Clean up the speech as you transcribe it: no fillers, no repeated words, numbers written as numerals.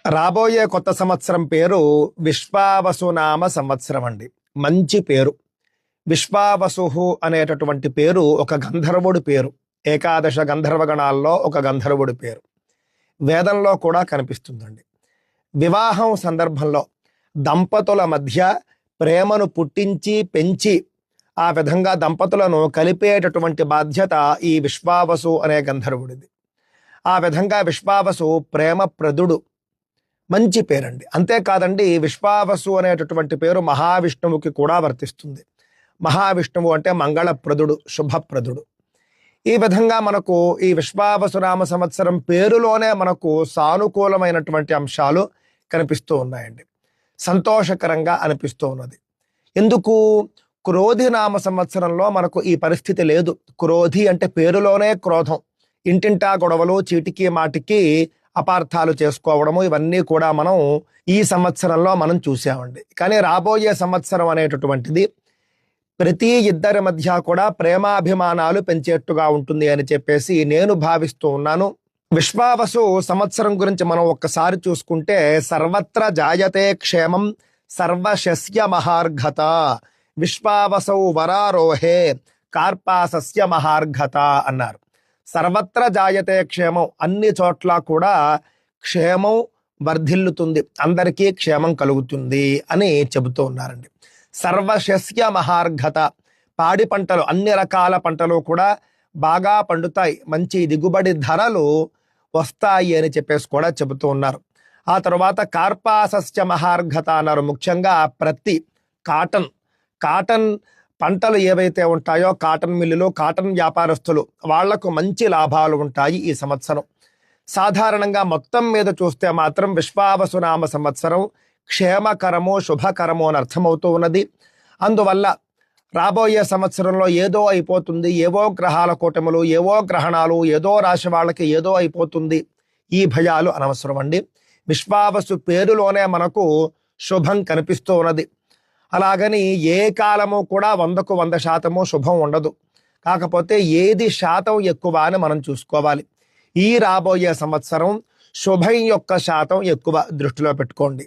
రాబోయే కొత్త సంవత్సరం పేరు విశ్వావసునామ సంవత్సరం అండి. మంచి పేరు. విశ్వావసు అనేటటువంటి పేరు ఒక గంధర్వుడి పేరు. ఏకాదశ గంధర్వగణాల్లో ఒక గంధర్వుడి పేరు. వేదంలో కూడా కనిపిస్తుందండి. వివాహం సందర్భంలో దంపతుల మధ్య ప్రేమను పుట్టించి పెంచి ఆ విధంగా దంపతులను కలిపేటటువంటి బాధ్యత ఈ విశ్వావసు అనే గంధర్వుడిది. ఆ విధంగా విశ్వావసు ప్రేమప్రదుడు. మంచి పేరండి. అంతేకాదండి, విశ్వావసు అనేటటువంటి పేరు మహావిష్ణువుకి కూడా వర్తిస్తుంది. మహావిష్ణువు అంటే మంగళప్రదుడు, శుభప్రదుడు. ఈ విధంగా మనకు ఈ విశ్వావసునామ సంవత్సరం పేరులోనే మనకు సానుకూలమైనటువంటి అంశాలు కనిపిస్తూ ఉన్నాయండి. సంతోషకరంగా అనిపిస్తూ ఉన్నది. ఎందుకు? క్రోధి నామ సంవత్సరంలో మనకు ఈ పరిస్థితి లేదు. క్రోధి అంటే పేరులోనే క్రోధం. ఇంటింటా గొడవలు, చీటికి మాటికి అపార్థాలు చేసుకోవడము, ఇవన్నీ కూడా మనం ఈ సంవత్సరంలో మనం చూసామండి. కానీ రాబోయే సంవత్సరం అనేటటువంటిది ప్రతి ఇద్దరి మధ్య కూడా ప్రేమాభిమానాలు పెంచేట్టుగా ఉంటుంది అని చెప్పేసి నేను భావిస్తూ ఉన్నాను. విశ్వావసు సంవత్సరం గురించి మనం ఒక్కసారి చూసుకుంటే, సర్వత్ర జాయతే క్షేమం సర్వశస్య మహార్ఘత, విశ్వావసౌ వరారోహే కార్పాసస్య మహార్ఘత అన్నారు. సర్వత్ర జాయతే క్షేమం, అన్ని చోట్ల కూడా క్షేమం వర్ధిల్లుతుంది, అందరికీ క్షేమం కలుగుతుంది అని చెబుతూ ఉన్నారండి. సర్వశస్య మహార్ఘత, పాడి పంటలు, అన్ని రకాల పంటలు కూడా బాగా పండుతాయి, మంచి దిగుబడి ధరలు వస్తాయి అని చెప్పేసి కూడా చెబుతూ ఉన్నారు. ఆ తర్వాత కార్పాసస్య మహార్ఘత అన్నారు. ముఖ్యంగా ప్రతి కాటన్ పంటలు ఏవైతే ఉంటాయో, కాటన్ మిల్లులు, కాటన్ వ్యాపారస్తులు, వాళ్లకు మంచి లాభాలు ఉంటాయి ఈ సంవత్సరం. సాధారణంగా మొత్తం మీద చూస్తే మాత్రం విశ్వావసునామ సంవత్సరం క్షేమకరము, శుభకరము అని అర్థమవుతూ ఉన్నది. అందువల్ల రాబోయే సంవత్సరంలో ఏదో అయిపోతుంది, ఏవో గ్రహాల కూటములు, ఏవో గ్రహణాలు, ఏదో రాశి వాళ్ళకి ఏదో అయిపోతుంది, ఈ భయాలు అనవసరం అండి. విశ్వావసు పేరులోనే మనకు శుభం కనిపిస్తూ ఉన్నది. అలాగని ఏ కాలము కూడా 100కు 100% శుభం ఉండదు. కాకపోతే ఏది శాతం ఎక్కువ అని మనం చూసుకోవాలి. ఈ రాబోయే సంవత్సరం శుభం యొక్క శాతం ఎక్కువ దృష్టిలో పెట్టుకోండి.